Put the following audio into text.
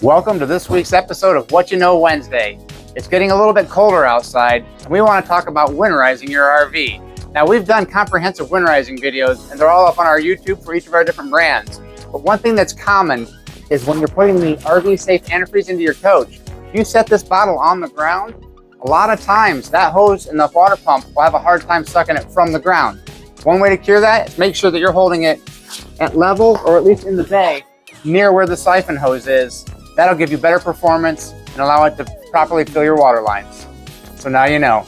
Welcome to this week's episode of What You Know Wednesday. It's getting a little bit colder outside, and we want to talk about winterizing your RV. Now, we've done comprehensive winterizing videos, and they're all up on our YouTube for each of our different brands. But one thing that's common is when you're putting the RV safe antifreeze into your coach, you set this bottle on the ground, a lot of times that hose and the water pump will have a hard time sucking it from the ground. One way to cure that is make sure that you're holding it at level, or at least in the bay, near where the siphon hose is. That'll give you better performance and allow it to properly fill your water lines. So now you know.